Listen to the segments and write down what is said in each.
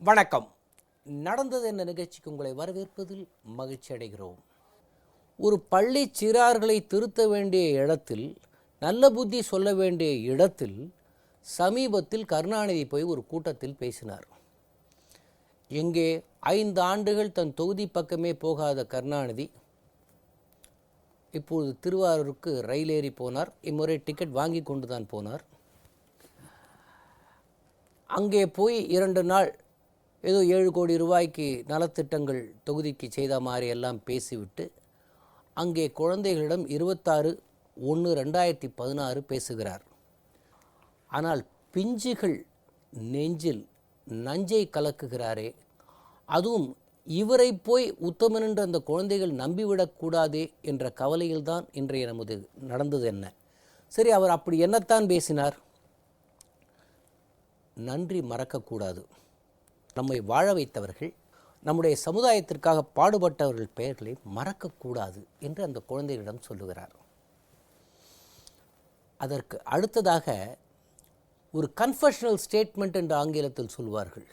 வணக்கம். நடந்தது என்ன நிகழ்ச்சிக்கு உங்களை வரவேற்பதில் மகிழ்ச்சி அடைகிறோம். ஒரு பள்ளி சிறார்களை திருத்த வேண்டிய இடத்தில், நல்ல புத்தி சொல்ல வேண்டிய இடத்தில் சமீபத்தில் கருணாநிதி போய் ஒரு கூட்டத்தில் பேசினார். எங்கே 5 ஆண்டுகள் தன் தொகுதி பக்கமே போகாத கருணாநிதி இப்பொழுது திருவாரூருக்கு ரயில் ஏறி போனார். இம்முறை டிக்கெட் வாங்கி கொண்டு தான் போனார். அங்கே போய் 2 நாள் ஏதோ 7 கோடி ரூபாய்க்கு நலத்திட்டங்கள் தொகுதிக்கு செய்த மாதிரி எல்லாம் பேசிவிட்டு அங்கே குழந்தைகளிடம் 26/1/2016 பேசுகிறார். ஆனால் பிஞ்சுகள் நெஞ்சில் நஞ்சை கலக்குகிறாரே, அதுவும் இவரை போய் உத்தமன் என்று அந்த குழந்தைகள் நம்பிவிடக்கூடாதே என்ற கவலையில்தான் இன்றைய நமது நடந்தது என்ன. சரி, அவர் அப்படி என்னத்தான் பேசினார்? நன்றி மறக்கக்கூடாது. நம்மை வாழ வைத்தவர்கள், நம்முடைய சமுதாயத்திற்காக பாடுபட்டவர்கள் பெயர்களை மறக்கக்கூடாது என்று அந்த குழந்தைகளிடம் சொல்லுகிறார். அதற்கு அடுத்ததாக ஒரு கன்ஃபெஷனல் ஸ்டேட்மெண்ட் என்று ஆங்கிலத்தில் சொல்வார்கள்.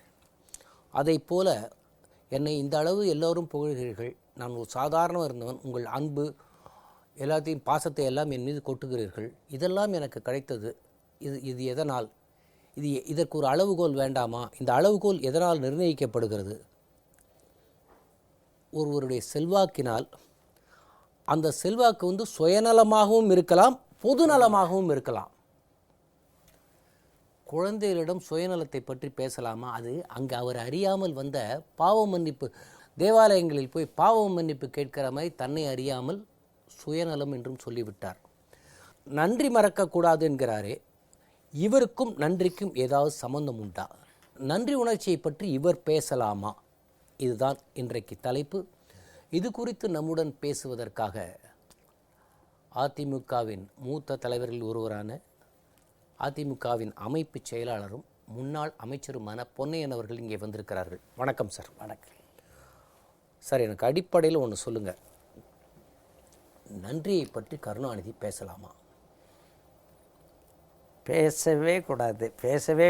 அதை போல என்னை இந்த அளவு எல்லோரும் புகழ்கிறீர்கள், நான் ஒரு சாதாரணமாக இருந்தவன், உங்கள் அன்பு எல்லாத்தையும் பாசத்தை எல்லாம் என் மீது கொட்டுகிறீர்கள், இதெல்லாம் எனக்கு கிடைத்தது. இது எதனால்? இதற்கு ஒரு அளவுகோல் வேண்டாமா? இந்த அளவுகோல் எதனால் நிர்ணயிக்கப்படுகிறது? ஒருவருடைய செல்வாக்கினால். அந்த செல்வாக்கு சுயநலமாகவும் இருக்கலாம், பொதுநலமாகவும் இருக்கலாம். குழந்தைகளிடம் சுயநலத்தை பற்றி பேசலாமா? அது அங்கே அவர் அறியாமல் வந்த பாவ மன்னிப்பு, தேவாலயங்களில் போய் பாவ மன்னிப்பு கேட்கிற மாதிரி தன்னை அறியாமல் சுயநலம் என்றும் சொல்லிவிட்டார். நன்றி மறக்கக்கூடாது என்கிறாரே, இவருக்கும் நன்றிக்கும் ஏதாவது சம்பந்தம் உண்டா? நன்றி உணர்ச்சியை பற்றி இவர் பேசலாமா? இதுதான் இன்றைக்கு தலைப்பு. இது குறித்து நம்முடன் பேசுவதற்காக அதிமுகவின் மூத்த தலைவரில் ஒருவரான அதிமுகவின் அமைப்பு செயலாளரும் முன்னாள் அமைச்சருமான பொன்னையன் அவர்கள் இங்கே வந்திருக்கிறார்கள். வணக்கம் சார். வணக்கம் சார், எனக்கு அடிப்படையில் ஒன்று சொல்லுங்கள். நன்றியை பற்றி கருணாநிதி பேசலாமா? பேசவே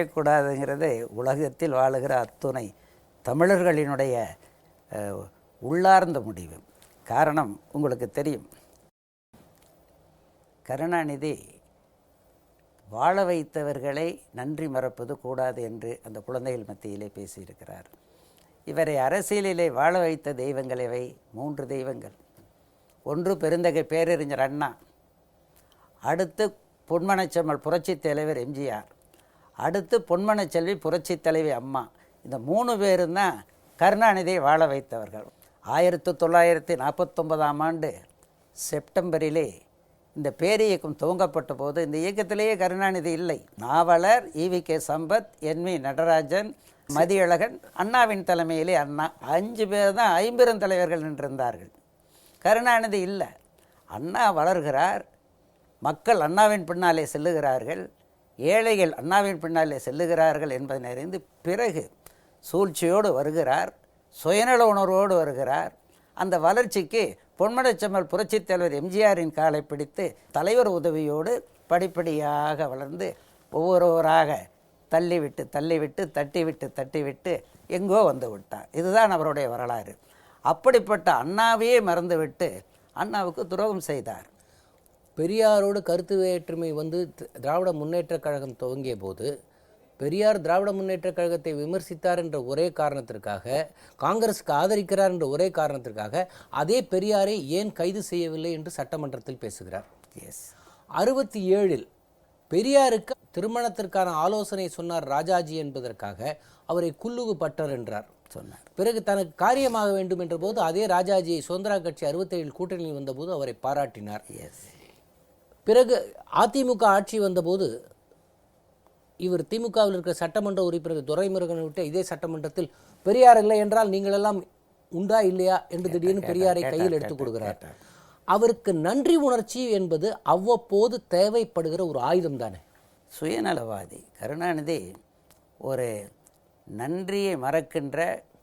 கூடாதுங்கிறது உலகத்தில் வாழுகிற அத்துணை தமிழர்களினுடைய உள்ளார்ந்த முடிவு. காரணம் உங்களுக்கு தெரியும், கருணாநிதி வாழ வைத்தவர்களை நன்றி மறப்பது கூடாது என்று அந்த குழந்தைகள் மத்தியிலே பேசியிருக்கிறார். இவரை அரசியலிலே வாழ வைத்த தெய்வங்கள் இவை 3 தெய்வங்கள். ஒன்று பெருந்தகை பேரறிஞர் அண்ணா, அடுத்து பொன்மனச்செம்மல் புரட்சித் தலைவர் எம்ஜிஆர், அடுத்து பொன்மனச்செல்வி புரட்சித் தலைவி அம்மா. இந்த 3 பேரும் தான் கருணாநிதியை வாழ வைத்தவர்கள். 1949ஆம் ஆண்டு செப்டம்பரிலே இந்த பேரியக்கம் துவங்கப்பட்ட போது இந்த இயக்கத்திலேயே கருணாநிதி இல்லை. நாவலர் ஈ.வி.கே. சம்பத், என்.வி. நடராஜன், மதியழகன், அண்ணாவின் தலைமையிலே அண்ணா 5 பேர் தான் ஐம்பெருந்தலைவர்கள் நின்றிருந்தார்கள். கருணாநிதி இல்லை. அண்ணா வளர்கிறார், மக்கள் அண்ணாவின் பின்னாலே செல்லுகிறார்கள், ஏழைகள் அண்ணாவின் பின்னாலே செல்லுகிறார்கள் என்பதை அறிந்து பிறகு சூழ்ச்சியோடு வருகிறார், சுயநல உணர்வோடு வருகிறார். அந்த வளர்ச்சிக்கு பொன்மனச்செம்மல் புரட்சித் தலைவர் எம்ஜிஆரின் காலை பிடித்து தலைவர் உதவியோடு படிப்படியாக வளர்ந்து ஒவ்வொருவராக தள்ளிவிட்டு தட்டிவிட்டு எங்கோ வந்து விட்டார். இதுதான் அவருடைய வரலாறு. அப்படிப்பட்ட அண்ணாவையே மறந்துவிட்டு அண்ணாவுக்கு துரோகம் செய்தார். பெரியாரோடு கருத்து வேற்றுமை திராவிட முன்னேற்றக் கழகம் துவங்கிய போது பெரியார் திராவிட முன்னேற்றக் கழகத்தை விமர்சித்தார் என்ற ஒரே காரணத்திற்காக, காங்கிரஸுக்கு ஆதரிக்கிறார் என்ற ஒரே காரணத்திற்காக அதே பெரியாரை ஏன் கைது செய்யவில்லை என்று சட்டமன்றத்தில் பேசுகிறார். 67இல் பெரியாருக்கு திருமணத்திற்கான ஆலோசனை சொன்னார் ராஜாஜி என்பதற்காக அவரை குல்லுகு பட்டர் என்றார் சொன்னார். பிறகு தனக்கு காரியமாக வேண்டும் என்ற போது அதே ராஜாஜியை சுதந்திரா கட்சி 67 கூட்டணியில் வந்தபோது அவரை பாராட்டினார். பிறகு அதிமுக ஆட்சி வந்தபோது இவர் திமுகவில் இருக்கிற சட்டமன்ற உறுப்பினர் துரைமுருகனை விட்டு இதே சட்டமன்றத்தில் பெரியார் இல்லை என்றால் நீங்கள் எல்லாம் உண்டா இல்லையா என்று திடீர்னு பெரியாரை கையில் எடுத்துக் கொடுக்கிறார். அவருக்கு நன்றி உணர்ச்சி என்பது அவ்வப்போது தேவைப்படுகிற ஒரு ஆயுதம் தானே. சுயநலவாதி கருணாநிதி ஒரு நன்றியை மறக்கின்ற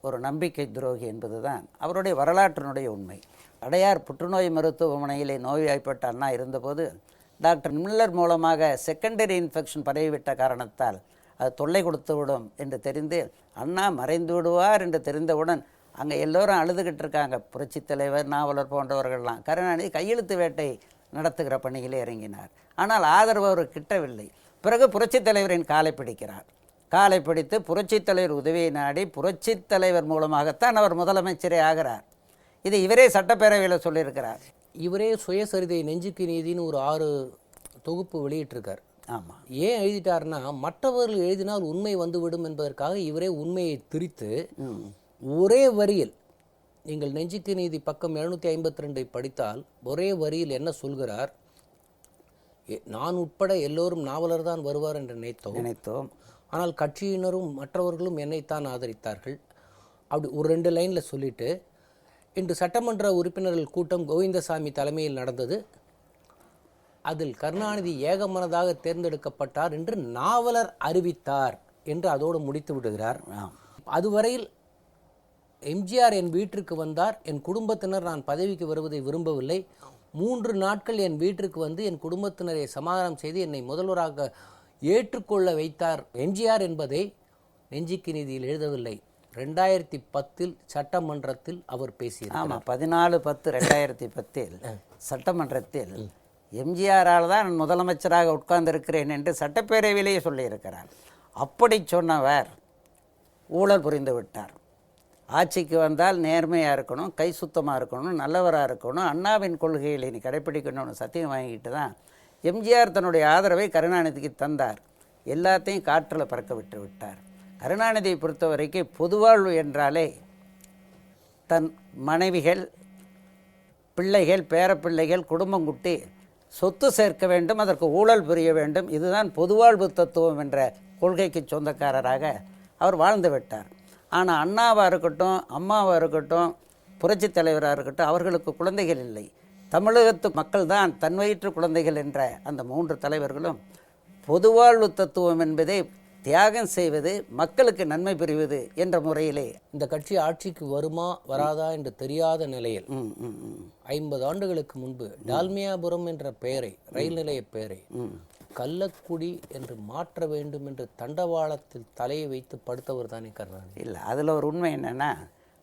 ஒரு நம்பிக்கை துரோகி என்பதுதான் அவருடைய வரலாற்றினுடைய உண்மை. அடையார் புற்றுநோய் மருத்துவமனையிலே நோய்வாய்ப்பட்ட அண்ணா இருந்தபோது டாக்டர் மில்லர் மூலமாக செகண்டரி இன்ஃபெக்ஷன் பரவிவிட்ட காரணத்தால் அது தொல்லை கொடுத்து விடும் என்று தெரிந்து அண்ணா மறைந்து விடுவார் என்று தெரிந்தவுடன் அங்கே எல்லோரும் அழுதுகிட்டு இருக்காங்க. புரட்சித் தலைவர், நாவலர் போன்றவர்கள்லாம். கருணாநிதி கையெழுத்து வேட்டை நடத்துகிற பணியிலே இறங்கினார். ஆனால் ஆதரவு அவர் கிட்டவில்லை. பிறகு புரட்சித் தலைவரின் காலை பிடிக்கிறார். காலை பிடித்து புரட்சித் தலைவர் உதவியை நாடி புரட்சித் தலைவர் மூலமாகத்தான் அவர் முதலமைச்சரே ஆகிறார். இது இவரே சட்டப்பேரவையில் சொல்லியிருக்கிறார். இவரே சுயசரிதை நெஞ்சுக்கு நீதினு ஒரு 6 தொகுப்பு வெளியிட்டிருக்கார். ஆமாம். ஏன் எழுதிட்டாருன்னா, மற்றவர்கள் எழுதினால் உண்மை வந்துவிடும் என்பதற்காக இவரே உண்மையை திரித்து ஒரே வரியில், நீங்கள் நெஞ்சுக்கு நீதி பக்கம் 752 படித்தால் ஒரே வரியில் என்ன சொல்கிறார், நான் உட்பட எல்லோரும் நாவலர் தான் வருவார் என்று நினைத்தோம், ஆனால் கட்சியினரும் மற்றவர்களும் என்னைத்தான் ஆதரித்தார்கள். அப்படி ஒரு 2 லைனில் சொல்லிட்டு, இன்று சட்டமன்ற உறுப்பினர்கள் கூட்டம் கோவிந்தசாமி தலைமையில் நடந்தது, அதில் கருணாநிதி ஏகமனதாக தேர்ந்தெடுக்கப்பட்டார் என்று நாவலர் அறிவித்தார் என்று அதோடு முடித்து விடுகிறார். அதுவரையில் எம்ஜிஆர் என் வீட்டிற்கு வந்தார், என் குடும்பத்தினர் நான் பதவிக்கு வருவதை விரும்பவில்லை, 3 நாட்கள் என் வீட்டிற்கு வந்து என் குடும்பத்தினரை சமாதானம் செய்து என்னை முதல்வராக ஏற்றுக்கொள்ள வைத்தார் எம்ஜிஆர் என்பதை நெஞ்சுக்கு நீதியில் எழுதவில்லை. 2010 சட்டமன்றத்தில் அவர் பேசினார். ஆமாம், 14/10/2010 சட்டமன்றத்தில் எம்ஜிஆரால் தான் நான் முதலமைச்சராக உட்கார்ந்திருக்கிறேன் என்று சட்டப்பேரவையிலேயே சொல்லியிருக்கிறார். அப்படி சொன்னவர் ஊழல் புரிந்து விட்டார். ஆட்சிக்கு வந்தால் நேர்மையாக இருக்கணும், கை சுத்தமாக இருக்கணும், நல்லவராக இருக்கணும், அண்ணாவின் கொள்கைகளை நீ கடைப்பிடிக்கணும்னு சத்தியம் வாங்கிட்டு தான் எம்ஜிஆர் தன்னுடைய ஆதரவை கருணாநிதிக்கு தந்தார். எல்லாத்தையும் காற்றில் பறக்க விட்டு விட்டார். கருணாநிதியை பொறுத்த வரைக்கும் பொதுவாழ்வு என்றாலே தன் மனைவிகள், பிள்ளைகள், பேரப்பிள்ளைகள், குடும்பம் குட்டி சொத்து சேர்க்க வேண்டும், அதற்கு ஊழல் புரிய வேண்டும், இதுதான் பொதுவாழ்வு தத்துவம் என்ற கொள்கைக்கு சொந்தக்காரராக அவர் வாழ்ந்து விட்டார். ஆனால் அண்ணாவாக இருக்கட்டும், அம்மாவாக இருக்கட்டும், புரட்சித் தலைவராக இருக்கட்டும், அவர்களுக்கு குழந்தைகள் இல்லை. தமிழகத்து மக்கள் தான் தன் வயிற்று குழந்தைகள் என்ற அந்த 3 தலைவர்களும் பொதுவாழ்வு தத்துவம் என்பதை தியாகம் செய்வது, மக்களுக்கு நன்மை புரிவது என்ற முறையிலே இந்த கட்சி ஆட்சிக்கு வருமா வராதா என்று தெரியாத நிலையில் 50 ஆண்டுகளுக்கு முன்பு டால்மியாபுரம் என்ற பெயரை, ரயில் நிலைய பெயரை கள்ளக்குடி என்று மாற்ற வேண்டும் என்று தண்டவாளத்தில் தலையை வைத்து படுத்தவர் தானே கருணாநிதி. இல்லை, அதில் ஒரு உண்மை என்னென்னா,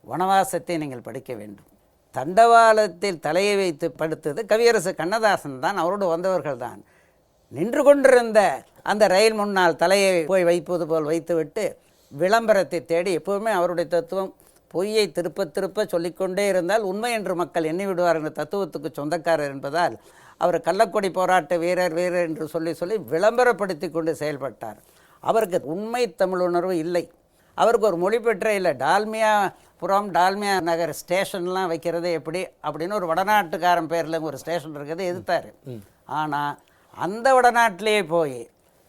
வனவாசத்தை நீங்கள் படிக்க வேண்டும். தண்டவாளத்தில் தலையை வைத்து படுத்தது கவியரசு கண்ணதாசன் தான், அவரோடு வந்தவர்கள் தான். நின்று கொண்டிருந்த அந்த ரயில் முன்னால் தலையை போய் வைப்பது போல் வைத்துவிட்டு விளம்பரத்தை தேடி, எப்போவுமே அவருடைய தத்துவம் பொய்யை திருப்ப திருப்ப சொல்லிக்கொண்டே இருந்தால் உண்மை என்று மக்கள் எண்ணி விடுவார் என்ற தத்துவத்துக்கு சொந்தக்காரர் என்பதால் அவர் கள்ளக்கொடி போராட்ட வீரர் வீரர் என்று சொல்லி விளம்பரப்படுத்தி கொண்டு செயல்பட்டார். அவருக்கு உண்மை தமிழுணர்வு இல்லை. அவருக்கு ஒரு மொழி பெற்ற இல்லை. டால்மியாபுரம், டால்மியா நகர் ஸ்டேஷன்லாம் வைக்கிறது எப்படி அப்படின்னு ஒரு வடநாட்டுக்காரன் பேரில் ஒரு ஸ்டேஷன் இருக்கிறத எதிர்த்தார். ஆனால் அந்த வடநாட்டிலேயே போய்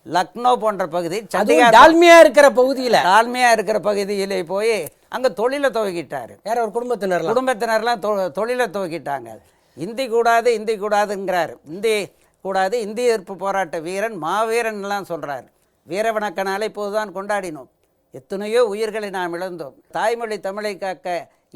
லக்னோ போன்ற பகுதி, டால்மியா இருக்கிற பகுதியிலே போய் அங்கே தொழிலை துவக்கிட்டார். வேற ஒரு குடும்பத்தினர்லாம் தொழிலை துவக்கிட்டாங்க. இந்தி கூடாதுங்கிறார். இந்தி கூடாது, இந்தி எதிர்ப்பு போராட்ட வீரன், மாவீரன்லாம் சொல்கிறார். வீர வணக்க இப்போதுதான் கொண்டாடினோம். எத்தனையோ உயிர்களை நாம் இழந்தோம். தாய்மொழி தமிழை காக்க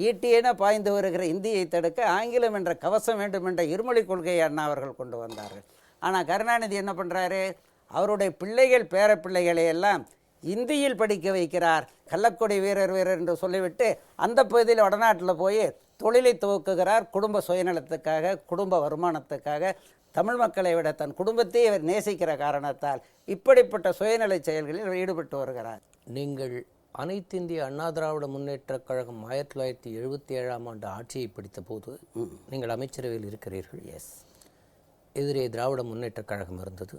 ஈட்டியென பாய்ந்து வருகிற இந்தியை தடுக்க ஆங்கிலம் என்ற கவசம் வேண்டும் என்ற இருமொழி கொள்கையை அண்ணா அவர்கள் கொண்டு வந்தார்கள். ஆனால் கருணாநிதி என்ன பண்ணுறாரு, அவருடைய பிள்ளைகள், பேரப்பிள்ளைகளை எல்லாம் இந்தியில் படிக்க வைக்கிறார். கள்ளக்கொடி வீரர் வீரர் என்று சொல்லிவிட்டு அந்த பகுதியில் வடநாட்டில் போய் தொழிலை துவக்குகிறார். குடும்ப சுயநலத்துக்காக, குடும்ப வருமானத்துக்காக, தமிழ் மக்களை விட தன் குடும்பத்தை அவர் நேசிக்கிற காரணத்தால் இப்படிப்பட்ட சுயநல செயல்களில் ஈடுபட்டு வருகிறார். நீங்கள் அனைத்து இந்திய அண்ணா திராவிட முன்னேற்றக் கழகம் 1977ஆம் ஆண்டு ஆட்சியை பிடித்த போது நீங்கள் அமைச்சரவையில் இருக்கிறீர்கள். எஸ், எதிரே திராவிட முன்னேற்றக் கழகம் இருந்தது.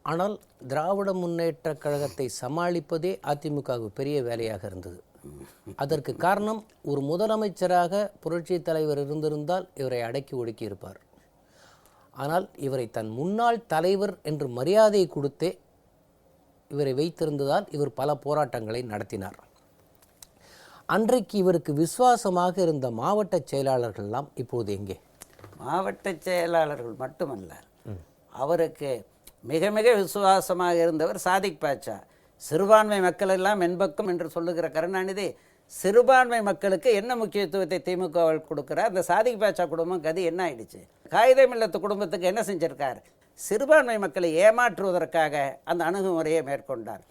ஆனால் திராவிட முன்னேற்றக் கழகத்தை சமாளிப்பதே அதிமுகவுக்கு பெரிய வேலையாக இருந்தது. அதற்கு காரணம், ஒரு முதலமைச்சராக புரட்சி தலைவர் இருந்திருந்தால் இவரை அடக்கி ஒடுக்கி இருப்பார். ஆனால் இவரை தன் முன்னாள் தலைவர் என்று மரியாதை கொடுத்தே இவரை வைத்திருந்ததால் இவர் பல போராட்டங்களை நடத்தினார். அன்றைக்கு இவருக்கு விசுவாசமாக இருந்த மாவட்ட செயலாளர்கள்லாம் இப்போது எங்கே? மாவட்ட செயலாளர்கள் மட்டுமல்ல, அவருக்கு மிக மிக விசுவாசமாக இருந்தவர் சாதிக் பாட்சா. சிறுபான்மை மக்கள் எல்லாம் என்பக்கம் என்று சொல்லுகிற கருணாநிதி சிறுபான்மை மக்களுக்கு என்ன முக்கியத்துவத்தை திமுகவில் கொடுக்கிறார். அந்த சாதிக் பாட்சா குடும்பம் கதி என்ன ஆயிடுச்சு? காகிதம் இல்லத்து குடும்பத்துக்கு என்ன செஞ்சிருக்கார்? சிறுபான்மை மக்களை ஏமாற்றுவதற்காக அந்த அணுகுமுறையை மேற்கொண்டார்.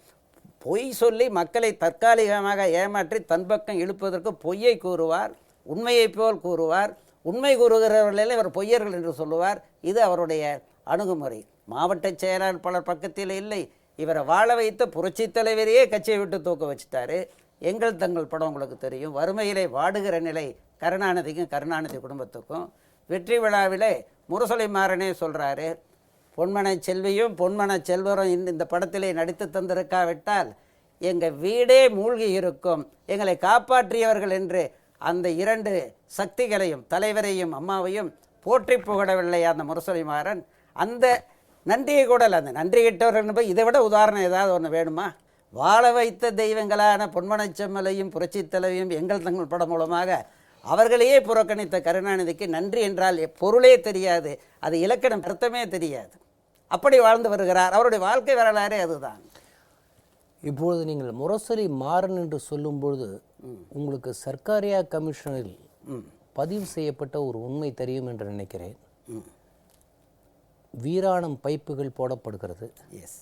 பொய் சொல்லி மக்களை தற்காலிகமாக ஏமாற்றி தன் பக்கம் இழுப்பதற்கு பொய்யை கூறுவார், உண்மையை போல் கூறுவார். உண்மை கூறுகிறவர்களே இவர் பொய்யர்கள் என்று சொல்லுவார். இது அவருடைய அணுகுமுறை. மாவட்ட செயலாளர் பலர் பக்கத்தில் இல்லை. இவரை வாழ வைத்த புரட்சி தலைவரையே கட்சியை விட்டு தூக்க வச்சுட்டாரு. எங்கள் தங்கள் படம் உங்களுக்கு தெரியும். வறுமையிலே வாடுகிற நிலை கருணாநிதிக்கும் கருணாநிதி குடும்பத்துக்கும். வெற்றி விழாவிலே முரசொலி மாறனே சொல்கிறாரு, பொன்மனை செல்வியும் பொன்மன செல்வரும் இந்த படத்திலே நடித்து தந்திருக்காவிட்டால் எங்கள் வீடே மூழ்கி இருக்கும், எங்களை காப்பாற்றியவர்கள் என்று அந்த இரண்டு சக்திகளையும் தலைவரையும் அம்மாவையும் போற்றி புகழவில்லை அந்த முரசொலி மாறன். அந்த நன்றியை கூட இல்லை. அந்த நன்றி கிட்டவர்கள் இதை விட உதாரணம் ஏதாவது ஒன்று வேணுமா? வாழ வைத்த தெய்வங்களான பொன்மனச்செம்மலையும் புரட்சி தலைவியும் எங்கள் தங்கள் படம் மூலமாக அவர்களையே புறக்கணித்த கருணாநிதிக்கு நன்றி என்றால் பொருளே தெரியாது, அது இலக்கணம் அர்த்தமே தெரியாது. அப்படி வாழ்ந்து வருகிறார். அவருடைய வாழ்க்கை வரலாறே அதுதான். இப்பொழுது நீங்கள் முரசொலி மாறன் என்று சொல்லும்பொழுது உங்களுக்கு சர்க்காரியா கமிஷனில் பதிவு செய்யப்பட்ட ஒரு உண்மை தெரியும் என்று நினைக்கிறேன். வீராணம் பைப்புகள் போடப்படுகிறது. எஸ்.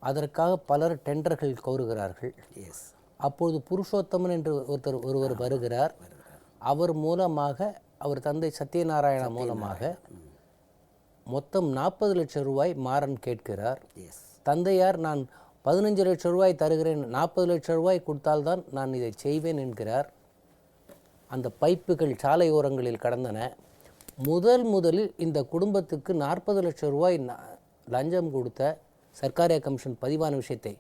அதற்காக பலர் டெண்டர்கள் கோருகிறார்கள். எஸ். அப்பொழுது புருஷோத்தமன் என்று ஒருவர் வருகிறார். அவர் மூலமாக, அவர் தந்தை சத்யநாராயணா மூலமாக மொத்தம் 40 லட்சம் ரூபாய் மாறன் கேட்கிறார். தந்தையார் நான் 15 லட்சம் ரூபாய் தருகிறேன், 40 லட்சம் ரூபாய் கொடுத்தால்தான் நான் இதை செய்வேன் என்கிறார். அந்த பைப்புகள் சாலை ஓரங்களில் கடந்தன. முதலில் இந்த குடும்பத்துக்கு 40 லட்சம் ரூபாய் லஞ்சம் கொடுத்த சர்க்காரியா கமிஷன் பதிவான விஷயத்தை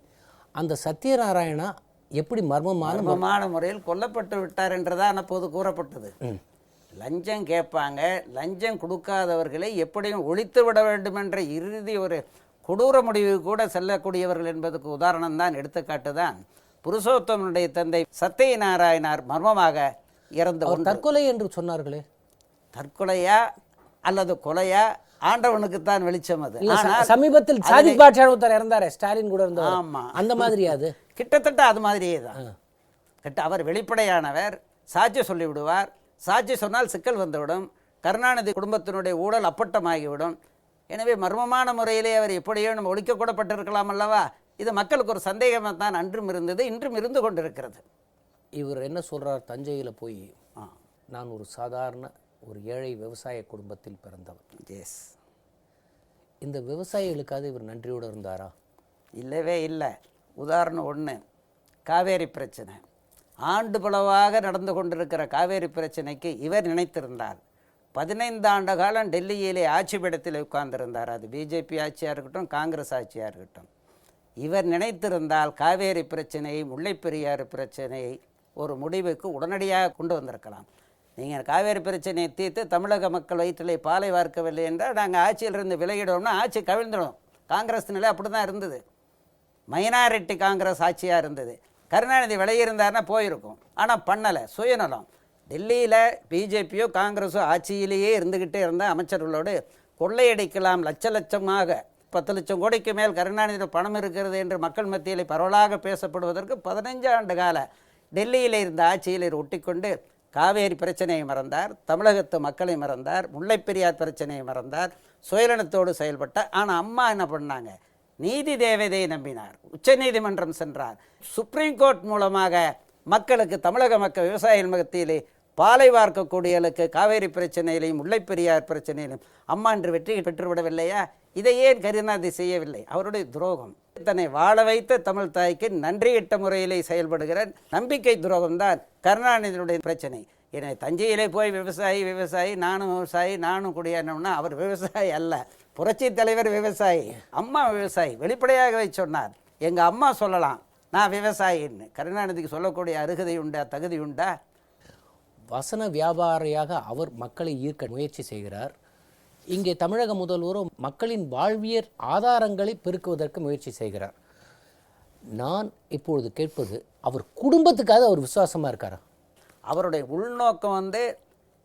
அந்த சத்யநாராயணா எப்படி மர்மமான முறையில் கொல்லப்பட்டு விட்டார் என்றுதான் அப்போது கூறப்பட்டது. லஞ்சம் கேட்பாங்க, லஞ்சம் கொடுக்காதவர்களை எப்படியும் ஒழித்து விட வேண்டும் என்ற இறுதி ஒரு கொடூர முடிவு கூட செல்லக்கூடியவர்கள் என்பதற்கு உதாரணம் தான், எடுத்துக்காட்டு தான் புருஷோத்தமனுடைய தந்தை சத்யநாராயணார் மர்மமாக இறந்த தற்கொலை என்று சொன்னார்களே. தற்கொலையா அல்லது கொலையா ஆண்டவனுக்குத்தான் வெளிச்சம். அது சமீபத்தில் சாதிக் பாட்ஷா ஒருத்தர் இறந்தாரு, ஸ்டாலின் கூட இருந்தார். ஆமா, அந்த மாதிரி அது கிட்டத்தட்ட அது மாதிரியே தான். அவர் வெளிப்படையானவர், சாட்சி சொல்லிவிடுவார். சாட்சி சொன்னால் சிக்கல் வந்துவிடும். கருணாநிதி குடும்பத்தினுடைய ஊழல் அப்பட்டமாகிவிடும். எனவே மர்மமான முறையிலே அவர் எப்படியோ நம்ம ஒழிக்கக்கூடப்பட்டிருக்கலாம் அல்லவா? இது மக்களுக்கு ஒரு சந்தேகமாக தான் அன்றும் இருந்தது, இன்றும் இருந்து கொண்டிருக்கிறது. இவர் என்ன சொல்றார், தஞ்சையில் போய் நான் ஒரு சாதாரண ஒரு ஏழை விவசாய குடும்பத்தில் பிறந்தவர். எஸ். இந்த விவசாயிகளுக்காக இவர் நன்றியோடு இருந்தாரா? இல்லவே இல்லை. உதாரணம் ஒன்று, காவேரி பிரச்சனை. ஆண்டு பலவாக நடந்து கொண்டிருக்கிற காவேரி பிரச்சனைக்கு இவர் நினைத்திருந்தார். 15 ஆண்டு காலம் டெல்லியிலே ஆட்சி பீடத்தில் உட்கார்ந்திருந்தார். அது பிஜேபி ஆட்சியாக இருக்கட்டும், காங்கிரஸ் ஆட்சியாக இருக்கட்டும். இவர் நினைத்திருந்தால் காவேரி பிரச்சனையை, முல்லைப்பெரியாறு பிரச்சனையை ஒரு முடிவுக்கு உடனடியாக கொண்டு வந்திருக்கலாம். நீங்கள் காவேரி பிரச்சனையை தீர்த்து தமிழக மக்கள் வயிற்றிலே பாலை வார்க்கவில்லை என்றால் நாங்கள் ஆட்சியிலிருந்து விலகிடுவோம்னா ஆட்சி கவிழ்ந்துடும். காங்கிரஸ் நிலை அப்படி தான் இருந்தது. மைனாரிட்டி காங்கிரஸ் ஆட்சியாக இருந்தது. கருணாநிதி விலகியிருந்தார்னா போயிருக்கும். ஆனால் பண்ணலை, சுயநலம். டெல்லியில் பிஜேபியோ காங்கிரஸோ ஆட்சியிலேயே இருந்துக்கிட்டே இருந்த அமைச்சர்களோடு கொள்ளையடிக்கலாம் லட்சமாக 10 லட்சம் கோடிக்கு மேல் கருணாநிதி பணம் இருக்கிறது என்று மக்கள் மத்தியில் பரவலாக பேசப்படுவதற்கு 15 ஆண்டு கால டெல்லியில் இருந்த ஆட்சியில் ஒட்டிக்கொண்டு காவேரி பிரச்சனையை மறந்தார், தமிழகத்து மக்களை மறந்தார், முல்லைப்பெரியார் பிரச்சனையை மறந்தார், சுயநலத்தோடு செயல்பட்டார். ஆனால் அம்மா என்ன பண்ணாங்க? நீதி தேவதையை நம்பினார், உச்சநீதிமன்றம் சென்றார், சுப்ரீம் கோர்ட் மூலமாக மக்களுக்கு, தமிழக மக்கள் விவசாயிகள் மத்தியிலே பாலை வார்க்கக்கூடியவர்களுக்கு காவேரி பிரச்சனையிலையும் முல்லைப்பெரியார் பிரச்சனையிலும் அம்மா என்று வெற்றி பெற்றுவிடவில்லையா? இதை ஏன் கருணாநிதி செய்யவில்லை? அவருடைய துரோகம். தன்னை வாழ வைத்த தமிழ் தாய்க்கு நன்றியிட்ட முறையிலே செயல்படுகிற நம்பிக்கை துரோகம்தான் கருணாநிதியுடைய பிரச்சனை. எனவே தஞ்சையிலே போய் விவசாயி நானும் விவசாயி நானும் குடியேறணும்னா அவர் விவசாயி அல்ல, புரட்சி தலைவர் விவசாயி, அம்மா விவசாயி. வெளிப்படையாகவே சொன்னார். எங்கள் அம்மா சொல்லலாம் நான் விவசாயின்னு. கருணாநிதிக்கு சொல்லக்கூடிய அருகதை உண்டா, தகுதி உண்டா? வசன வியாபாரியாக அவர் மக்களை ஈர்க்க முயற்சி செய்கிறார். இங்கே தமிழக முதல்வரும் மக்களின் வாழ்வியல் ஆதாரங்களை பெருக்குவதற்கு முயற்சி செய்கிறார். நான் இப்பொழுது கேட்பது, அவர் குடும்பத்துக்காக அவர் விசுவாசமாக இருக்காரா? அவருடைய உள்நோக்கம்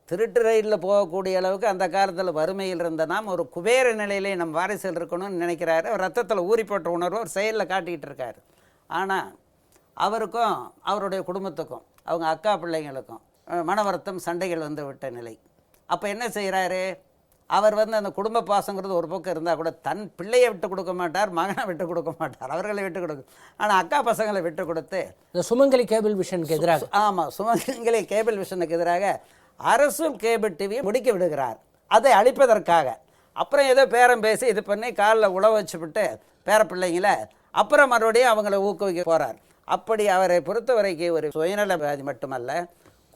திருட்டு ரயிலில் போகக்கூடிய அளவுக்கு அந்த காலத்தில் வறுமையில் இருந்த நாம் ஒரு குபேர நிலையிலே நம் வாரிசுகள் இருக்கணும்னு நினைக்கிறாரு. அவர் ரத்தத்தில் ஊறிப்பட்ட உணர்வு அவர் செயலில் காட்டிக்கிட்டு இருக்காரு. ஆனால் அவருக்கும் அவருடைய குடும்பத்துக்கும் அவங்க அக்கா பிள்ளைங்களுக்கும் மன வருத்தம், சண்டைகள் வந்து விட்ட நிலை. அப்போ என்ன செய்கிறாரு? அவர் வந்து அந்த குடும்ப பாசங்கிறது ஒரு பக்கம் இருந்தால் கூட தன் பிள்ளையை விட்டு கொடுக்க மாட்டார், மகனை விட்டு கொடுக்க மாட்டார், அவர்களை விட்டு கொடுக்க. ஆனால் அக்கா பசங்களை விட்டு கொடுத்து இந்த சுமங்கலி கேபிள் விஷனுக்கு எதிராக ஆமாம், சுமங்கலி கேபிள் விஷனுக்கு எதிராக அரசும் கேபிள் டிவியை முடுக்கி விடுகிறார், அதை அழிப்பதற்காக. அப்புறம் ஏதோ பேரம் பேசி இது பண்ணி காலில் உழவு வச்சு விட்டு பேர பிள்ளைங்கள அப்புறம் மறுபடியும் அவங்கள ஊக்குவிக்க போகிறார். அப்படி அவரை பொறுத்த வரைக்கும் ஒரு சுயநலவாதி மட்டுமல்ல,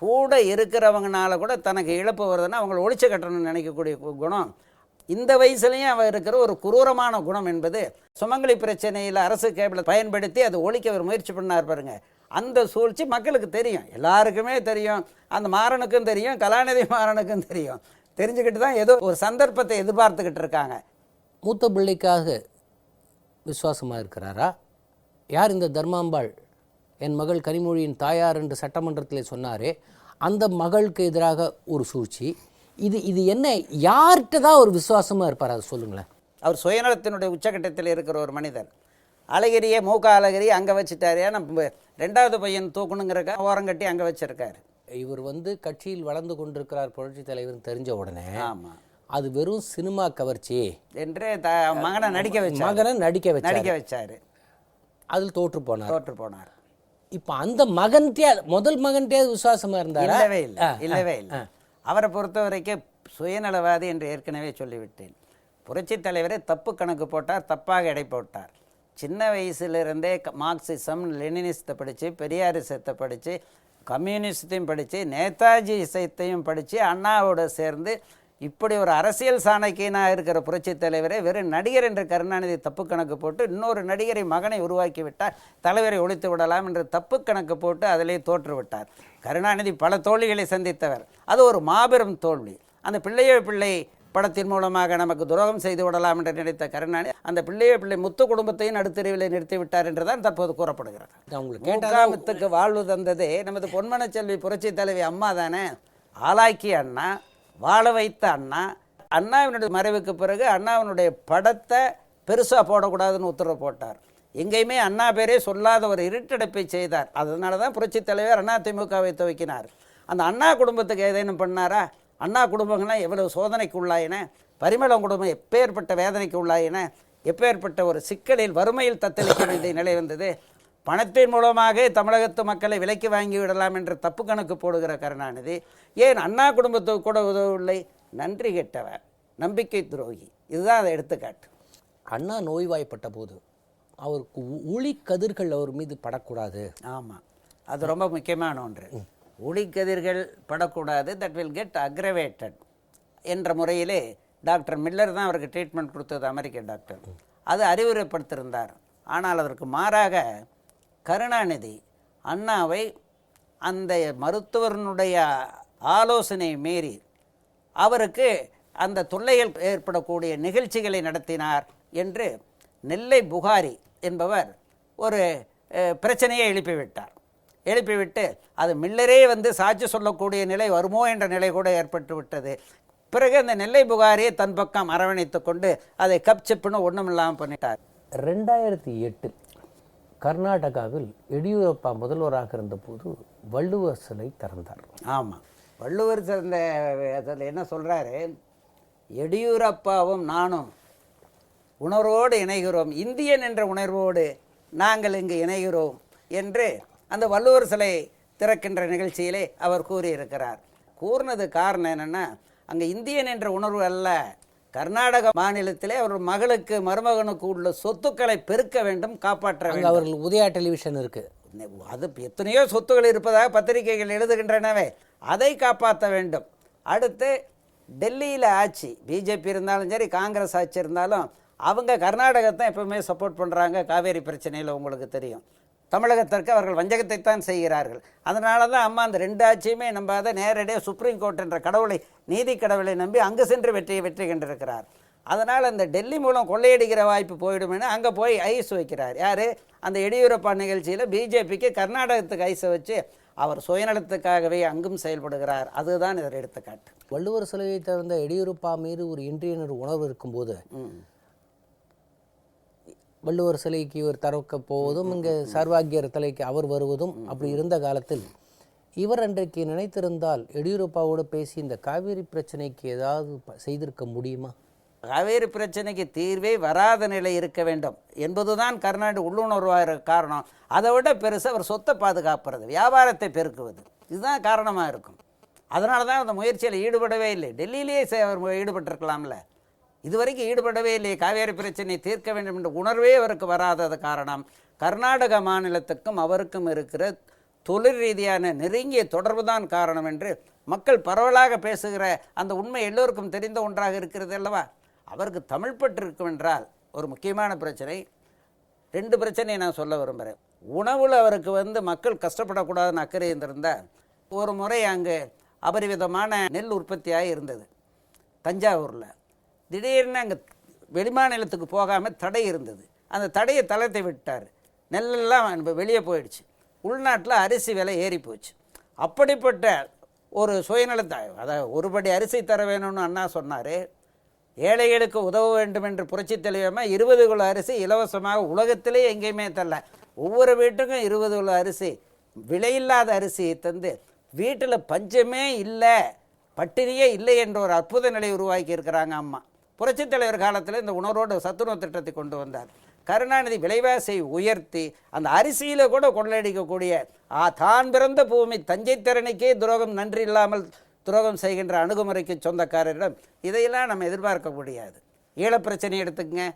கூட இருக்கிறவங்கனால கூட தனக்கு இழப்பு வருதுன்னா அவங்களை ஒழிச்சு கட்டணும்னு நினைக்கக்கூடிய குணம் இந்த வயசுலேயும் அவர் இருக்கிற ஒரு குரூரமான குணம் என்பது சுமங்கலி பிரச்சனையில் அரசு கேபிளை பயன்படுத்தி அதை ஒழிக்க அவர் முயற்சி பண்ணார் பாருங்க. அந்த சூழ்ச்சி மக்களுக்கு தெரியும், எல்லாருக்குமே தெரியும், அந்த மாறனுக்கும் தெரியும், கலாநிதி மாறனுக்கும் தெரியும். தெரிஞ்சுக்கிட்டு தான் ஏதோ ஒரு சந்தர்ப்பத்தை எதிர்பார்த்துக்கிட்டு இருக்காங்க. மூத்த பிள்ளைக்காக விசுவாசமாக இருக்கிறாரா? யார் இந்த தர்மாம்பாள், என் மகள் கனிமொழியின் தாயார் என்று சட்டமன்றத்தில் சொன்னாரே, அந்த மகளுக்கு எதிராக ஒரு சூழ்ச்சி. இது என்ன, யார்கிட்ட தான் ஒரு விசுவாசமாக இருப்பார், அதை சொல்லுங்களேன். அவர் சுயநலத்தினுடைய உச்சகட்டத்தில் இருக்கிற ஒரு மனிதர். அழகிரியே மூக்க அழகிரி அங்கே வச்சுட்டாரு, நம்ம ரெண்டாவது பையன் தூக்கணுங்கிறக்க ஓரங்கட்டி அங்கே வச்சிருக்காரு. இவர் வந்து கட்சியில் வளர்ந்து கொண்டிருக்கிறார் புரட்சி தலைவர் தெரிஞ்ச உடனே ஆமாம், அது வெறும் சினிமா கவர்ச்சி என்று மகனை நடிக்க வச்சாரு. அதில் தோற்று போனார். இப்போ அந்த மகன்கிட்டே, முதல் மகன்கிட்டே விசுவாசமாக இருந்தார்? இல்லவே இல்லை. அவரை பொறுத்த வரைக்கும் சுயநலவாதி என்று ஏற்கனவே சொல்லிவிட்டேன். புரட்சி தலைவரை தப்பு கணக்கு போட்டார், தப்பாக எடை போட்டார். சின்ன வயசுலேருந்தே மார்க்சிசம் லெனினிசத்தை படித்து, பெரியாரிசத்தை படித்து, கம்யூனிஸ்டையும் படித்து, நேதாஜி இசைத்தையும் படித்து, அண்ணாவோடு சேர்ந்து இப்படி ஒரு அரசியல் சாணக்கியனாக இருக்கிற புரட்சி தலைவரை வெறும் நடிகர் என்று கருணாநிதி தப்பு கணக்கு போட்டு இன்னொரு நடிகரை மகனை உருவாக்கி விட்டார், தலைவரை ஒழித்து விடலாம் என்று தப்பு கணக்கு போட்டு அதிலே தோற்று விட்டார். கருணாநிதி பல தோல்விகளை சந்தித்தவர், அது ஒரு மாபெரும் தோல்வி. அந்த பிள்ளையோ பிள்ளை படத்தின் மூலமாக நமக்கு துரோகம் செய்து விடலாம் என்று நினைத்த கருணாநிதி அந்த பிள்ளையோ பிள்ளை முத்து குடும்பத்தையும் நடுத்தெருவில் நிறுத்திவிட்டார் என்றுதான் தற்போது கூறப்படுகிறது. மூக்காமுத்துக்கு வாழ்வு தந்ததே நமது பொன்மனச்செல்வி புரட்சி தலைவி அம்மா தானே. ஆளாக்கி அண்ணா, வாழ வைத்த அண்ணா, அண்ணாவினுடைய மறைவுக்கு பிறகு அண்ணாவினுடைய படத்தை பெருசாக போடக்கூடாதுன்னு உத்தரவு போட்டார். எங்கேயுமே அண்ணா பேரே சொல்லாத ஒரு இருட்டடைப்பை செய்தார். அதனால தான் புரட்சி தலைவர் அதிமுகவை துவக்கினார். அந்த அண்ணா குடும்பத்துக்கு ஏதேனும் பண்ணாரா? அண்ணா குடும்பங்கள்லாம் எவ்வளவு சோதனைக்கு உள்ளாயின, பரிமளம் குடும்பம் எப்பேற்பட்ட வேதனைக்கு உள்ளாயின, எப்பேற்பட்ட ஒரு சிக்கலில் வறுமையில் தத்தளிக்க வேண்டிய நிலை வந்தது. பணத்தின் மூலமாக தமிழகத்து மக்களை விலைக்கு வாங்கி விடலாம் என்று தப்பு கணக்கு போடுகிற கருணாநிதி ஏன் அண்ணா குடும்பத்துக்கு கூட உதவவில்லை? நன்றி கெட்டவர், நம்பிக்கை துரோகி. இதுதான் அதை எடுத்துக்காட்டு. அண்ணா நோய்வாய்ப்பட்ட போது அவருக்கு ஒளி கதிர்கள் அவர் மீது படக்கூடாது. ஆமாம், அது ரொம்ப முக்கியமான ஒன்று. ஒளிக்கதிர்கள் படக்கூடாது, தட் வில் கெட் அக்ரவேட்டட் என்ற முறையிலே டாக்டர் மில்லர் தான் அவருக்கு ட்ரீட்மெண்ட் கொடுத்தது, அமெரிக்க டாக்டர். அது அறிவுரைப்படுத்தியிருந்தார். ஆனால் அதற்கு மாறாக கருணாநிதி அண்ணாவை அந்த மருத்துவனுடைய ஆலோசனை மீறி அவருக்கு அந்த தொல்லைகள் ஏற்படக்கூடிய நிகழ்ச்சிகளை நடத்தினார் என்று நெல்லை புகாரி என்பவர் ஒரு பிரச்சனையை எழுப்பிவிட்டு அது மில்லரே வந்து சாட்சி சொல்லக்கூடிய நிலை வருமோ என்ற நிலை கூட ஏற்பட்டு விட்டது. பிறகு அந்த நெல்லை புகாரியை தன் பக்கம் அரவணைத்து கொண்டு அதை கப் சிப்புன்னு ஒன்றும் இல்லாமல் பண்ணிட்டார். 2008 கர்நாடகாவில் எடியூரப்பா முதல்வராக இருந்தபோது வள்ளுவர் சிலை திறந்தார். ஆமாம், வள்ளுவர் சிறந்த அதில் என்ன சொல்கிறாரு, எடியூரப்பாவும் நானும் உணர்வோடு இணைகிறோம், இந்தியன் என்ற உணர்வோடு நாங்கள் இங்கு இணைகிறோம் என்று அந்த வள்ளுவர் சிலை திறக்கின்ற நிகழ்ச்சியிலே அவர் கூறியிருக்கிறார். கூறினது காரணம் என்னென்னா, அங்கே இந்தியன் என்ற உணர்வு அல்ல, கர்நாடக மாநிலத்திலே அவர் மகளுக்கு மருமகனுக்கு உள்ள சொத்துக்களை பெருக்க வேண்டும், காப்பாற்ற வேண்டும். அவர்கள் உதயா டெலிவிஷன் இருக்கு, அது எத்தனையோ சொத்துக்கள் இருப்பதாக பத்திரிகைகள் எழுதுகின்றனவே, அதை காப்பாற்ற வேண்டும். அடுத்து டெல்லியில் ஆட்சி பிஜேபி இருந்தாலும் சரி, காங்கிரஸ் ஆட்சி இருந்தாலும் அவங்க கர்நாடகத்தை எப்பவுமே சப்போர்ட் பண்ணுறாங்க. காவேரி பிரச்சனையில் உங்களுக்கு தெரியும், தமிழகத்திற்கு அவர்கள் வஞ்சகத்தை தான் செய்கிறார்கள். அதனால தான் அம்மா அந்த ரெண்டு ஆட்சியுமே நம்பாத நேரடியாக சுப்ரீம் கோர்ட் என்ற கடவுளை, நீதி கடவுளை நம்பி அங்கு சென்று வெற்றி கண்டிருக்கிறார். அதனால் அந்த டெல்லி மூலம் கொள்ளையடிக்கிற வாய்ப்பு போயிடுமென்னு அங்கே போய் ஐஸ் வைக்கிறார். யார்? அந்த எடியூரப்பா நிகழ்ச்சியில் பிஜேபிக்கு கர்நாடகத்துக்கு ஐஸை வச்சு அவர் சுயநலத்துக்காகவே அங்கும் செயல்படுகிறார். அதுதான் இதில் எடுத்துக்காட்டு. வள்ளுவர் சிலையை திறந்த எடியூரப்பா மீது ஒரு இன்றியனர் உணர்வு இருக்கும்போது வள்ளுவர் சிலைக்கு இவர் திறக்க போவதும், இங்கே சர்வாக்கியர் தலைக்கு அவர் வருவதும் அப்படி இருந்த காலத்தில் இவர் அன்றைக்கு நினைத்திருந்தால் எடியூரப்பாவோடு பேசி இந்த காவேரி பிரச்சனைக்கு ஏதாவது செய்திருக்க முடியுமா? காவேரி பிரச்சனைக்கு தீர்வே வராத நிலை இருக்க வேண்டும் என்பதுதான் கருணாநிதி உள்ளுணர்வாக காரணம். அதை விட பெருசு அவர் சொத்தை பாதுகாப்புறது, வியாபாரத்தை பெருக்குவது, இதுதான் காரணமாக இருக்கும். அதனால தான் அந்த முயற்சியில் ஈடுபடவே இல்லை. டெல்லியிலேயே அவர் ஈடுபட்டிருக்கலாம்ல, இதுவரைக்கும் ஈடுபடவே இல்லை. காவேரி பிரச்சனையை தீர்க்க வேண்டும் என்ற உணர்வே அவருக்கு வராதது காரணம் கர்நாடக மாநிலத்துக்கும் அவருக்கும் இருக்கிற தொழில் ரீதியான நெருங்கிய தொடர்பு தான் காரணம் என்று மக்கள் பரவலாக பேசுகிற அந்த உண்மை எல்லோருக்கும் தெரிந்த ஒன்றாக இருக்கிறது அல்லவா. அவருக்கு தமிழ் பற்று இருக்கும் என்றால் ஒரு முக்கியமான பிரச்சனை. 2 பிரச்சனையை நான் சொல்ல விரும்புகிறேன். உணவில் அவருக்கு மக்கள் கஷ்டப்படக்கூடாதுன்னு அக்கறை இருந்திருந்தால், ஒரு முறை அங்கே அபரிவிதமான நெல் உற்பத்தியாக இருந்தது தஞ்சாவூரில். திடீர்னு அங்கே வெளிமாநிலத்துக்கு போகாமல் தடை இருந்தது. அந்த தடையை தளர்த்தி விட்டார். நெல்லெல்லாம் வெளியே போயிடுச்சு. உள்நாட்டில் அரிசி விலை ஏறி போச்சு. அப்படிப்பட்ட ஒரு சுயநலத்தை, அதாவது ஒருபடி அரிசி தர வேணும்னு அண்ணா சொன்னார். ஏழைகளுக்கு உதவ வேண்டும் என்று புரட்சி தலைவமாக 20 கிலோ அரிசி இலவசமாக உலகத்திலே எங்கேயுமே தரல. ஒவ்வொரு வீட்டுக்கும் 20 கிலோ அரிசி, விலையில்லாத அரிசியை தந்து வீட்டில் பஞ்சமே இல்லை, பட்டினியே இல்லை என்ற ஒரு அற்புத நிலை உருவாக்கி இருக்கிறாங்க அம்மா. புரட்சி தலைவர் காலத்தில் இந்த உணர்வோடு சத்துணவு திட்டத்தை கொண்டு வந்தார். கருணாநிதி விலைவாசியை உயர்த்தி அந்த அரிசியில் கூட கொள்ளையடிக்கக்கூடிய தான் பிறந்த பூமி தஞ்சை திறனுக்கே துரோகம், நன்றி இல்லாமல் துரோகம் செய்கின்ற அணுகுமுறைக்கு சொந்தக்காரரிடம் இதையெல்லாம் நம்ம எதிர்பார்க்க முடியாது. ஈழப்பிரச்சனை எடுத்துக்கங்க.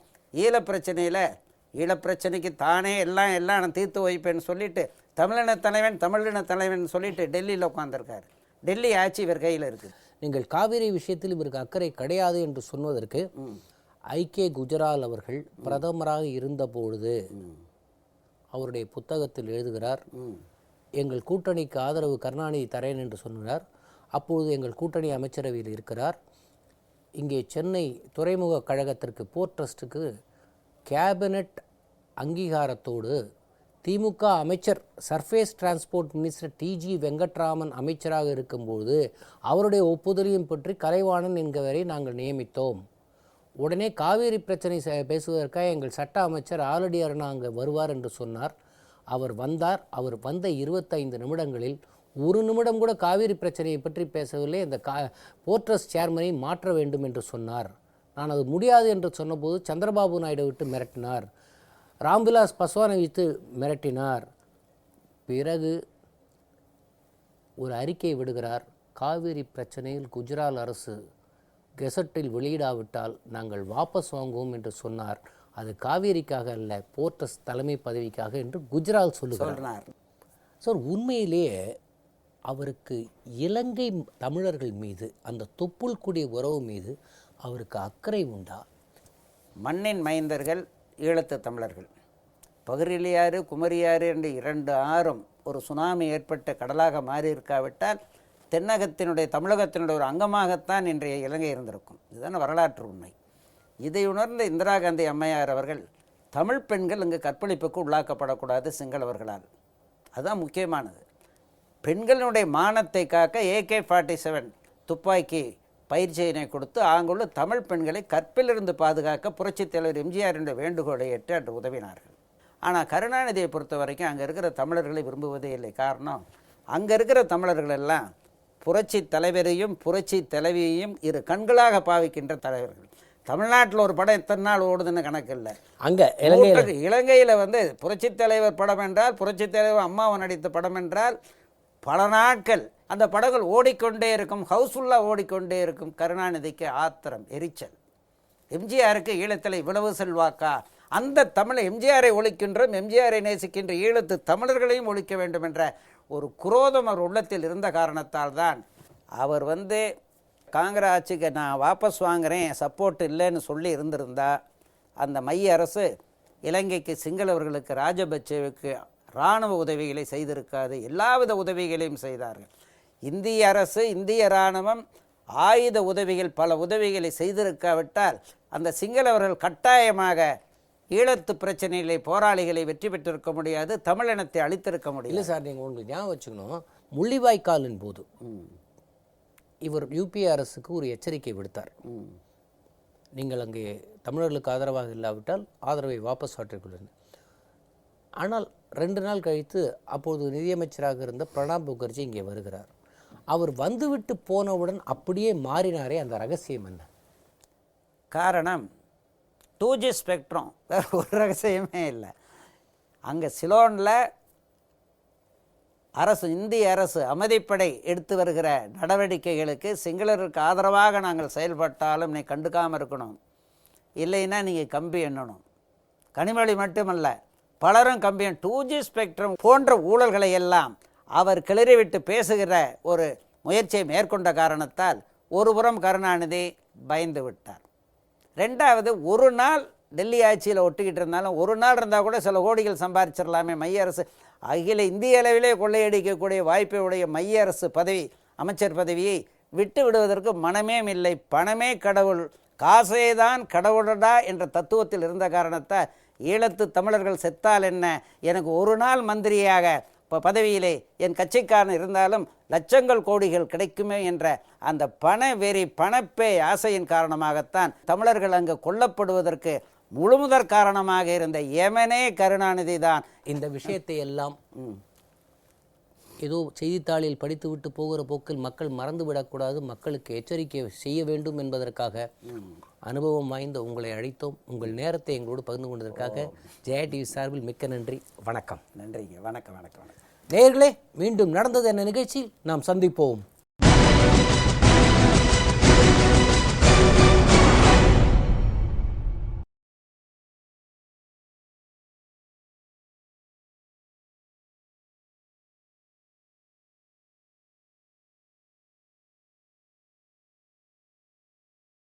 ஈழப்பிரச்சனைக்கு தானே எல்லாம் நான் தீர்த்து வைப்பேன்னு சொல்லிட்டு தமிழின தலைவன் சொல்லிட்டு டெல்லியில் உட்காந்துருக்காரு. டெல்லி ஆட்சி இவர் கையில் இருக்குது. நீங்கள் காவிரி விஷயத்தில் இவருக்கு அக்கறை கிடையாது என்று சொன்னதற்கு ஐ.கே. குஜரால் அவர்கள் பிரதமராக இருந்தபொழுது அவருடைய புத்தகத்தில் எழுதுகிறார், எங்கள் கூட்டணிக்கு ஆதரவு கருணாநிதி தரேன் என்று சொன்னார். அப்பொழுது எங்கள் கூட்டணி அமைச்சரவையில் இருக்கிறார். இங்கே சென்னை துறைமுக கழகத்திற்கு, போர்ட் ட்ரஸ்ட்டுக்கு கேபினட் அங்கீகாரத்தோடு திமுக அமைச்சர் சர்ஃபேஸ் டிரான்ஸ்போர்ட் மினிஸ்டர் டி.ஜி. வெங்கட்ராமன் அமைச்சராக இருக்கும்போது அவருடைய ஒப்புதலையும் பற்றி கலைவாணன் என்கிறவரை நாங்கள் நியமித்தோம். உடனே காவேரி பிரச்சனை பேசுவதற்காக எங்கள் சட்ட அமைச்சர் ஆலடி அருணா அங்கே வருவார் என்று சொன்னார். அவர் வந்தார். அவர் வந்த 25 நிமிடங்களில் 1 நிமிடம் கூட காவேரி பிரச்சனையை பற்றி பேசவில்லை. அந்த போர்ட் ட்ரஸ்ட் சேர்மனை மாற்ற வேண்டும் என்று சொன்னார். நான் அது முடியாது என்று சொன்னபோது சந்திரபாபு நாயுடு விட்டு மிரட்டினார், ராம்விலாஸ் பஸ்வானை வைத்து மிரட்டினார். பிறகு ஒரு அறிக்கை விடுகிறார், காவேரி பிரச்சனையில் குஜரால் அரசு கெசட்டில் வெளியிடாவிட்டால் நாங்கள் வாபஸ் வாங்குவோம் என்று சொன்னார். அது காவேரிக்காக அல்ல, போர்ட் ட்ரஸ்ட் தலைமை பதவிக்காக என்று குஜரால் சொல்லுகிறார். சார், உண்மையிலேயே அவருக்கு இலங்கை தமிழர்கள் மீது, அந்த தொப்புள் கூடிய உறவு மீது அவருக்கு அக்கறை உண்டா? மண்ணின் மைந்தர்கள் ஈழத்து தமிழர்கள், பகிரிலியாறு குமரியாறு என்று 2 ஆறும் ஒரு சுனாமி ஏற்பட்ட கடலாக மாறி இருக்காவிட்டால் தமிழகத்தினுடைய ஒரு அங்கமாகத்தான் இன்றைய இலங்கை இருந்திருக்கும். இதுதான் வரலாற்று உண்மை. இதை உணர்ந்த இந்திரா காந்தி அம்மையார் அவர்கள் தமிழ் பெண்கள் இங்கு கற்பழிப்புக்கு உள்ளாக்கப்படக்கூடாது சிங்களவர்களால், அதுதான் முக்கியமானது. பெண்களுடைய மானத்தை காக்க AK-47 துப்பாக்கி பயிற்சியினை கொடுத்து அங்குள்ள தமிழ் பெண்களை கற்பிலிருந்து பாதுகாக்க புரட்சித் தலைவர் எம்ஜிஆரின் வேண்டுகோளை ஏற்று அன்று உதவினார்கள். ஆனால் கருணாநிதியை பொறுத்த வரைக்கும் அங்கே இருக்கிற தமிழர்களை விரும்புவதே இல்லை. காரணம், அங்கே இருக்கிற தமிழர்கள் எல்லாம் புரட்சி தலைவரையும் புரட்சி தலைவியையும் 2 கண்களாக பாவிக்கின்ற தலைவர்கள். தமிழ்நாட்டில் ஒரு படம் எத்தனை நாள் ஓடுதுன்னு கணக்கு இல்லை. அங்கே இலங்கையில் புரட்சி தலைவர் படம் என்றால், புரட்சி தலைவர் அம்மாவை நடித்த படம் என்றால் பல நாட்கள் அந்த படங்கள் ஓடிக்கொண்டே இருக்கும், ஹவுஸ்ஃபுல்லாக ஓடிக்கொண்டே இருக்கும். கருணாநிதிக்கு ஆத்திரம், எரிச்சல். எம்ஜிஆருக்கு ஈழத்தில் இவ்வளவு செல்வாக்கா? அந்த தமிழை எம்ஜிஆரை ஒழிக்கின்றோம், எம்ஜிஆரை நேசிக்கின்ற ஈழத்து தமிழர்களையும் ஒழிக்க வேண்டும் என்ற ஒரு குரோதம் அவர் உள்ளத்தில் இருந்த காரணத்தால் தான் அவர் காங்கிரஸ் ஆட்சிக்கு நான் வாபஸ் வாங்குகிறேன், சப்போர்ட் இல்லைன்னு சொல்லி இருந்திருந்தா அந்த மைய அரசு இலங்கைக்கு சிங்களவர்களுக்கு ராஜபக்சேவுக்கு இராணுவ உதவிகளை செய்திருக்காது, எல்லாவித உதவிகளையும் செய்தார்கள். இந்திய அரசு, இந்திய இராணுவம் ஆயுத உதவிகள், பல உதவிகளை செய்திருக்காவிட்டால் அந்த சிங்களவர்கள் கட்டாயமாக ஈழத்து பிரச்சனைகளை, போராளிகளை வெற்றி பெற்றிருக்க முடியாது, தமிழினத்தை அழித்திருக்க முடியாது. இல்லை சார், நீங்கள் உங்களுக்கு ஞாபகம் வச்சுக்கணும், முள்ளிவாய்க்காலின் போது இவர் UPA அரசுக்கு ஒரு எச்சரிக்கை விடுத்தார். நீங்கள் அங்கே தமிழர்களுக்கு ஆதரவாக இல்லாவிட்டால் ஆதரவை வாபஸ் வாற்றிக்கொள்ளுங்கள். ஆனால் 2 நாள் கழித்து அப்போது நிதியமைச்சராக இருந்த பிரணாப் முகர்ஜி இங்கே வருகிறார். அவர் வந்துவிட்டு போனவுடன் அப்படியே மாறினாரே, அந்த ரகசியம் என்ன? காரணம் 2G ஸ்பெக்ட்ரம், வேறு ஒரு ரகசியமே இல்லை. அங்கே சிலோனில் அரசு, இந்திய அரசு அமைதிப்படை எடுத்து வருகிற நடவடிக்கைகளுக்கு சிங்களருக்கு ஆதரவாக நாங்கள் செயல்பட்டாலும் நீ கண்டுக்காமல் இருக்கணும், இல்லைன்னா நீங்கள் கம்பி எண்ணணும். கனிமொழி மட்டுமல்ல, பலரும் கம்பி 2G ஸ்பெக்ட்ரம் போன்ற ஊழல்களை எல்லாம் அவர் கிளறிவிட்டு பேசுகிற ஒரு முயற்சியை மேற்கொண்ட காரணத்தால் ஒருபுறம் கருணாநிதி பயந்து விட்டார். ரெண்டாவது, ஒரு நாள் டெல்லி ஆட்சியில் ஒட்டிக்கிட்டு இருந்தாலும் ஒரு நாள் இருந்தால் கூட சில கோடிகள் சம்பாதிச்சிடலாமே. மைய அரசு அகில இந்திய அளவிலே கொள்ளையடிக்கக்கூடிய வாய்ப்பை உடைய மைய அரசு பதவி, அமைச்சர் பதவியை விட்டு விடுவதற்கு மனமே இல்லை. பணமே கடவுள், காசே தான் கடவுளடா என்ற தத்துவத்தில் இருந்த காரணத்தால் ஈழத்து தமிழர்கள் செத்தால் என்ன, எனக்கு ஒரு நாள் மந்திரியாக இப்போ பதவியிலே என் கட்சிக்காரன் இருந்தாலும் லட்சங்கள் கோடிகள் கிடைக்குமே என்ற அந்த பண வெறி, பணப்பே ஆசையின் காரணமாகத்தான் தமிழர்கள் அங்கு கொல்லப்படுவதற்கு முழுமுதற் காரணமாக இருந்த எமனே கருணாநிதி தான். இந்த விஷயத்தை எல்லாம் ஏதோ செய்தித்தாளில் படித்துவிட்டு போகிற போக்கில் மக்கள் மறந்துவிடக்கூடாது, மக்களுக்கு எச்சரிக்கை செய்ய வேண்டும் என்பதற்காக அனுபவம் வாய்ந்த உங்களை அழைத்தோம். உங்கள் நேரத்தை எங்களோடு பகிர்ந்து கொண்டதற்காக ஜெயா டிவி சார்பில் மிக்க நன்றி. வணக்கம். நன்றிங்க. வணக்கம் வணக்கம் வணக்கம். நேயர்களே, மீண்டும் நடந்தது என்ன நிகழ்ச்சியில் நாம் சந்திப்போம்.